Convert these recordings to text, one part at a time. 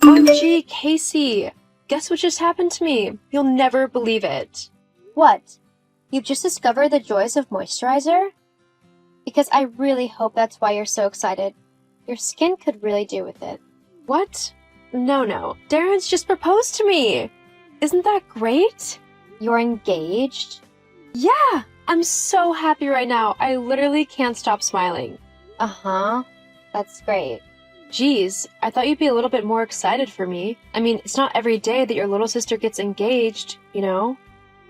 OMG, Casey! Guess what just happened to me? You'll never believe it. What? You've just discovered the joys of moisturizer? Because I really hope that's why you're so excited. Your skin could really do with it. What? No. Darren's just proposed to me! Isn't that great? You're engaged? Yeah! I'm so happy right now. I literally can't stop smiling. Uh-huh. That's great. Geez, I thought you'd be a little bit more excited for me. I mean, it's not every day that your little sister gets engaged, you know?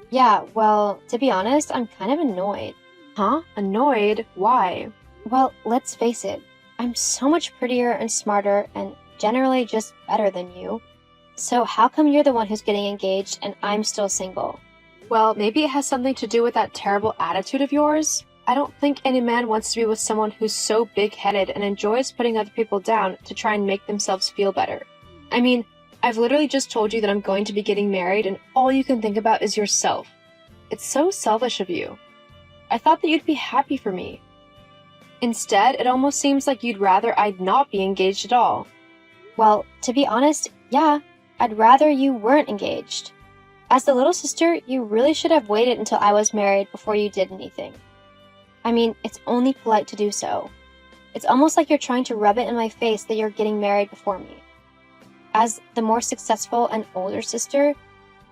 Yeah, well, to be honest, I'm kind of annoyed. Huh? Annoyed? Why? Well, let's face it. I'm so much prettier and smarter and generally just better than you. So how come you're the one who's getting engaged and I'm still single? Well, maybe it has something to do with that terrible attitude of yours. I don't think any man wants to be with someone who's so big-headed and enjoys putting other people down to try and make themselves feel better. I mean, I've literally just told you that I'm going to be getting married and all you can think about is yourself. It's so selfish of you. I thought that you'd be happy for me. Instead, it almost seems like you'd rather I'd not be engaged at all. Well, to be honest, yeah, I'd rather you weren't engaged. As the little sister, you really should have waited until I was married before you did anything. I mean, it's only polite to do so. It's almost like you're trying to rub it in my face that you're getting married before me. As the more successful and older sister,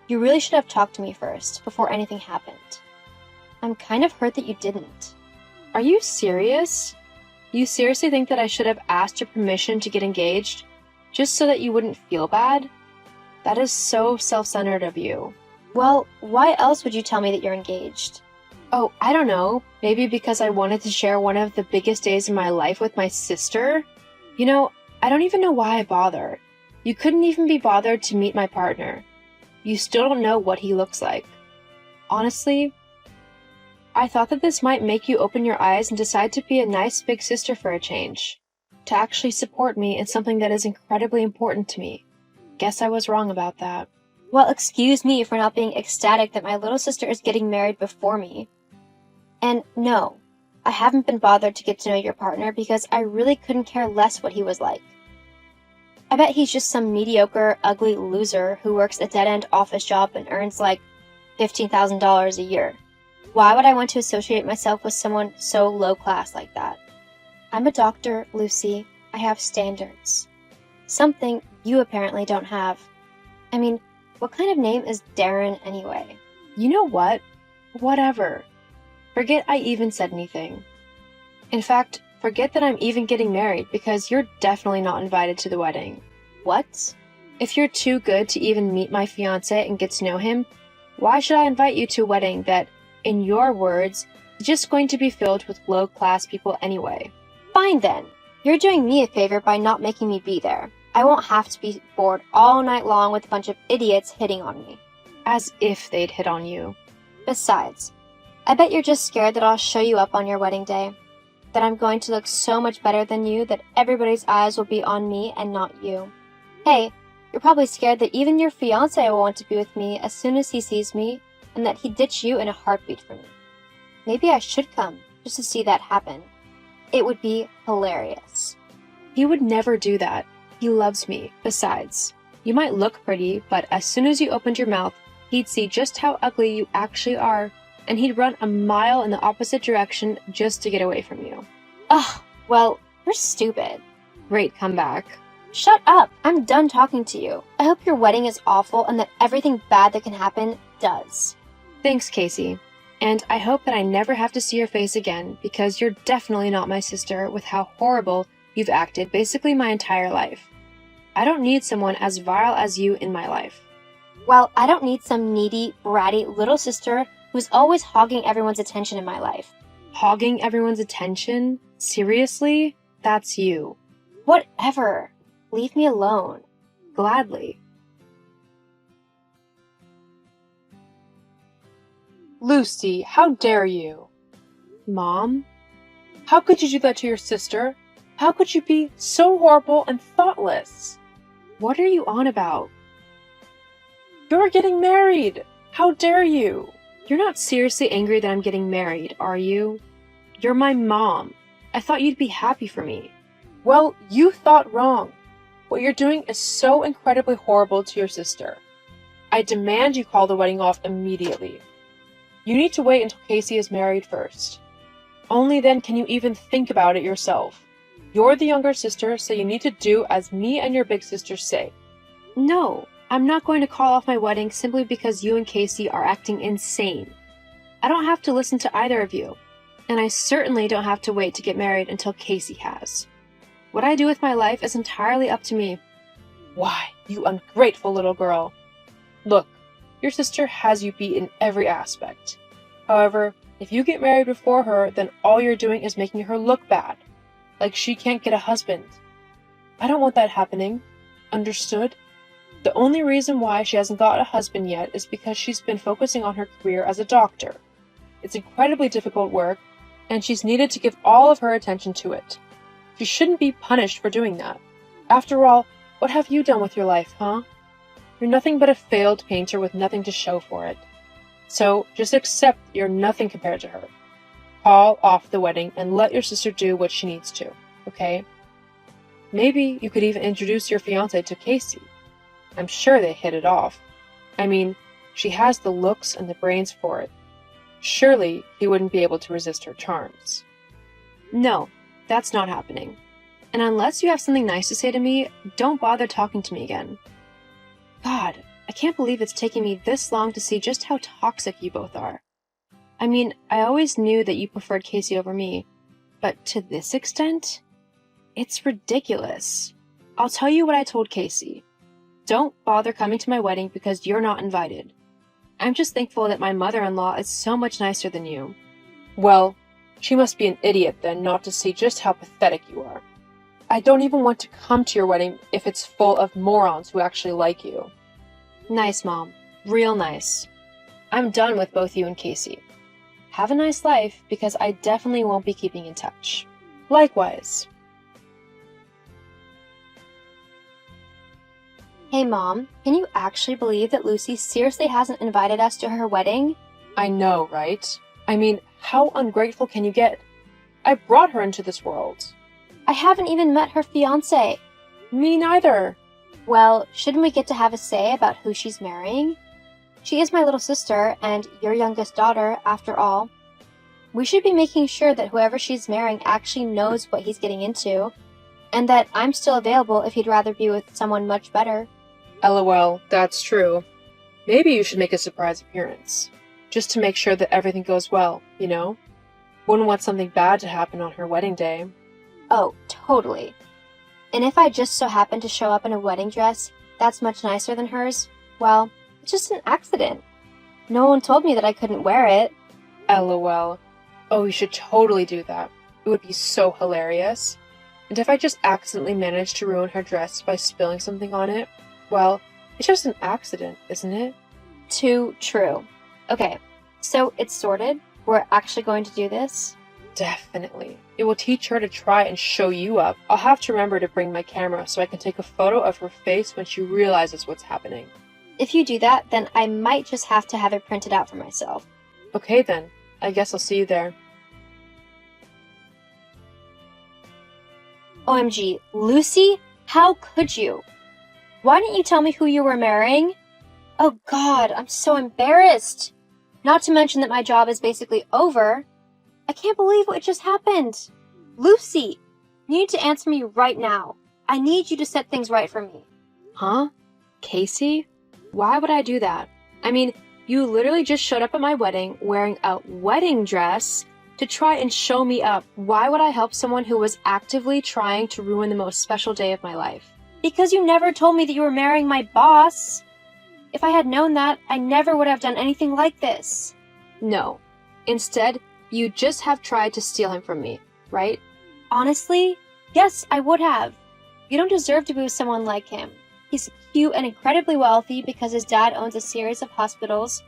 you really should have talked to me first, before anything happened. I'm kind of hurt that you didn't. Are you serious? You seriously think that I should have asked your permission to get engaged, just so that you wouldn't feel bad? That is so self-centered of you. Well, why else would you tell me that you're engaged? Oh, I don't know. Maybe because I wanted to share one of the biggest days in my life with my sister? You know, I don't even know why I bothered. You couldn't even be bothered to meet my partner. You still don't know what he looks like. Honestly, I thought that this might make you open your eyes and decide to be a nice big sister for a change. To actually support me in something that is incredibly important to me. Guess I was wrong about that. Well, excuse me for not being ecstatic that my little sister is getting married before me. And no, I haven't been bothered to get to know your partner because I really couldn't care less what he was like. I bet he's just some mediocre, ugly loser who works a dead-end office job and earns like $15,000 a year. Why would I want to associate myself with someone so low-class like that? I'm a doctor, Lucy. I have standards. Something you apparently don't have. I mean, what kind of name is Darren anyway? You know what? Whatever. Forget I even said anything. In fact, forget that I'm even getting married because you're definitely not invited to the wedding. What? If you're too good to even meet my fiancé and get to know him, why should I invite you to a wedding that, in your words, is just going to be filled with low-class people anyway? Fine then. You're doing me a favor by not making me be there. I won't have to be bored all night long with a bunch of idiots hitting on me. As if they'd hit on you. Besides, I bet you're just scared that I'll show you up on your wedding day. That I'm going to look so much better than you that everybody's eyes will be on me and not you. Hey, you're probably scared that even your fiancé will want to be with me as soon as he sees me, and that he'd ditch you in a heartbeat for me. Maybe I should come, just to see that happen. It would be hilarious. He would never do that. He loves me. Besides, you might look pretty, but as soon as you opened your mouth, he'd see just how ugly you actually are, and he'd run a mile in the opposite direction just to get away from you. Ugh, well, you're stupid. Great comeback. Shut up! I'm done talking to you. I hope your wedding is awful and that everything bad that can happen does. Thanks, Casey. And I hope that I never have to see your face again, because you're definitely not my sister with how horrible you've acted basically my entire life. I don't need someone as vile as you in my life. Well, I don't need some needy, bratty little sister who's always hogging everyone's attention in my life. Hogging everyone's attention? Seriously? That's you. Whatever. Leave me alone. Gladly. Lucy, how dare you? Mom? How could you do that to your sister? How could you be so horrible and thoughtless? What are you on about? You're getting married! How dare you? You're not seriously angry that I'm getting married, are you? You're my mom. I thought you'd be happy for me. Well, you thought wrong. What you're doing is so incredibly horrible to your sister. I demand you call the wedding off immediately. You need to wait until Casey is married first. Only then can you even think about it yourself. You're the younger sister, so you need to do as me and your big sister say. No, I'm not going to call off my wedding simply because you and Casey are acting insane. I don't have to listen to either of you, and I certainly don't have to wait to get married until Casey has. What I do with my life is entirely up to me. Why, you ungrateful little girl. Look, your sister has you beat in every aspect. However, if you get married before her, then all you're doing is making her look bad. Like she can't get a husband. I don't want that happening. Understood? The only reason why she hasn't got a husband yet is because she's been focusing on her career as a doctor. It's incredibly difficult work, and she's needed to give all of her attention to it. She shouldn't be punished for doing that. After all, what have you done with your life, huh? You're nothing but a failed painter with nothing to show for it. So just accept that you're nothing compared to her. Call off the wedding and let your sister do what she needs to, okay? Maybe you could even introduce your fiancé to Casey. I'm sure they hit it off. I mean, she has the looks and the brains for it. Surely he wouldn't be able to resist her charms. No, that's not happening. And unless you have something nice to say to me, don't bother talking to me again. God, I can't believe it's taken me this long to see just how toxic you both are. I mean, I always knew that you preferred Casey over me, but to this extent? It's ridiculous. I'll tell you what I told Casey. Don't bother coming to my wedding because you're not invited. I'm just thankful that my mother-in-law is so much nicer than you. Well, she must be an idiot then not to see just how pathetic you are. I don't even want to come to your wedding if it's full of morons who actually like you. Nice, Mom. Real nice. I'm done with both you and Casey. Have a nice life, because I definitely won't be keeping in touch. Likewise. Hey Mom, can you actually believe that Lucy seriously hasn't invited us to her wedding? I know, right? I mean, how ungrateful can you get? I brought her into this world. I haven't even met her fiancé. Me neither. Well, shouldn't we get to have a say about who she's marrying? She is my little sister and your youngest daughter, after all. We should be making sure that whoever she's marrying actually knows what he's getting into, and that I'm still available if he'd rather be with someone much better. LOL, that's true. Maybe you should make a surprise appearance, just to make sure that everything goes well, you know? Wouldn't want something bad to happen on her wedding day. Oh, totally. And if I just so happen to show up in a wedding dress that's much nicer than hers, well, it's just an accident. No one told me that I couldn't wear it. LOL. Oh, you should totally do that. It would be so hilarious. And if I just accidentally managed to ruin her dress by spilling something on it, well, it's just an accident, isn't it? Too true. Okay, so it's sorted. We're actually going to do this? Definitely. It will teach her to try and show you up. I'll have to remember to bring my camera so I can take a photo of her face when she realizes what's happening. If you do that, then I might just have to have it printed out for myself. Okay then. I guess I'll see you there. OMG, Lucy? How could you? Why didn't you tell me who you were marrying? Oh God, I'm so embarrassed. Not to mention that my job is basically over. I can't believe what just happened. Lucy, you need to answer me right now. I need you to set things right for me. Huh? Casey? Why would I do that? I mean, you literally just showed up at my wedding wearing a wedding dress to try and show me up. Why would I help someone who was actively trying to ruin the most special day of my life? Because you never told me that you were marrying my boss. If I had known that, I never would have done anything like this. No. Instead, you just have tried to steal him from me, right? Honestly, yes, I would have. You don't deserve to be with someone like him. He's cute and incredibly wealthy because his dad owns a series of hospitals,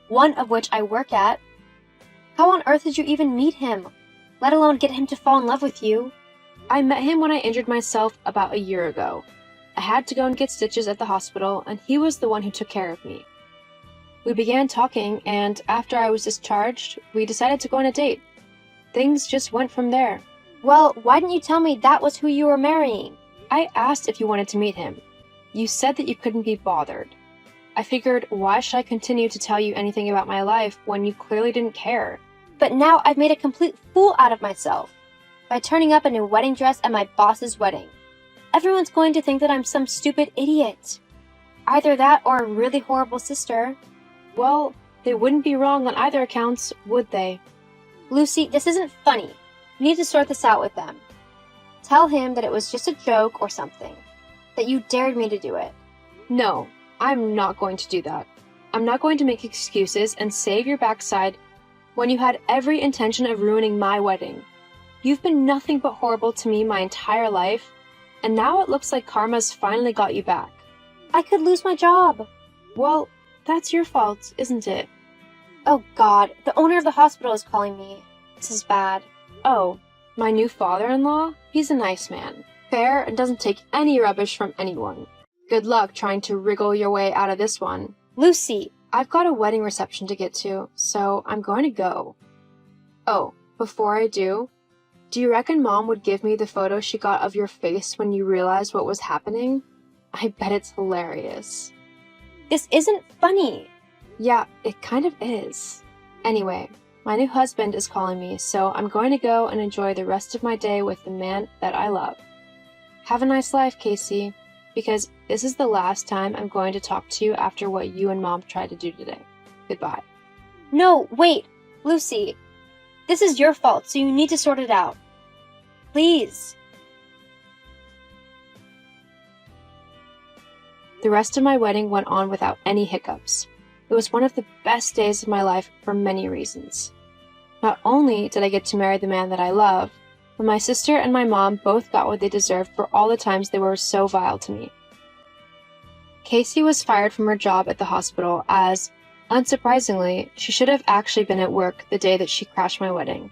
one of which I work at. How on earth did you even meet him? Let alone get him to fall in love with you? I met him when I injured myself about a year ago. I had to go and get stitches at the hospital, and he was the one who took care of me. We began talking, and after I was discharged, we decided to go on a date. Things just went from there. Well, why didn't you tell me that was who you were marrying? I asked if you wanted to meet him. You said that you couldn't be bothered. I figured, why should I continue to tell you anything about my life when you clearly didn't care? But now I've made a complete fool out of myself by turning up in a wedding dress at my boss's wedding. Everyone's going to think that I'm some stupid idiot. Either that or a really horrible sister. Well, they wouldn't be wrong on either accounts, would they? Lucy, this isn't funny. You need to sort this out with them. Tell him that it was just a joke or something. That you dared me to do it. No, I'm not going to do that. I'm not going to make excuses and save your backside when you had every intention of ruining my wedding. You've been nothing but horrible to me my entire life, and now it looks like karma's finally got you back. I could lose my job. Well, that's your fault, isn't it? Oh God, the owner of the hospital is calling me. This is bad. Oh, my new father-in-law? He's a nice man. Fair and doesn't take any rubbish from anyone. Good luck trying to wriggle your way out of this one. Lucy! I've got a wedding reception to get to, so I'm going to go. Oh, before I do you reckon Mom would give me the photo she got of your face when you realized what was happening? I bet it's hilarious. This isn't funny. Yeah, it kind of is. Anyway, my new husband is calling me, so I'm going to go and enjoy the rest of my day with the man that I love. Have a nice life, Casey, because this is the last time I'm going to talk to you after what you and Mom tried to do today. Goodbye. No, wait, Lucy. This is your fault, so you need to sort it out. Please. The rest of my wedding went on without any hiccups. It was one of the best days of my life for many reasons. Not only did I get to marry the man that I love, but my sister and my mom both got what they deserved for all the times they were so vile to me. Casey was fired from her job at the hospital as, unsurprisingly, she should have actually been at work the day that she crashed my wedding.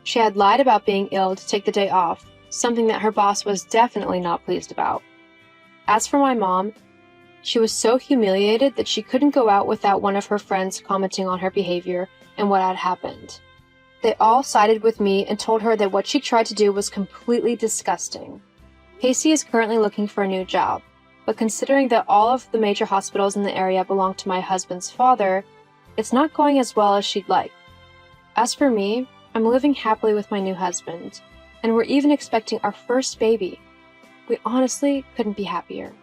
She had lied about being ill to take the day off, something that her boss was definitely not pleased about. As for my mom, she was so humiliated that she couldn't go out without one of her friends commenting on her behavior and what had happened. They all sided with me and told her that what she tried to do was completely disgusting. Casey is currently looking for a new job, but considering that all of the major hospitals in the area belong to my husband's father, it's not going as well as she'd like. As for me, I'm living happily with my new husband, and we're even expecting our first baby. We honestly couldn't be happier.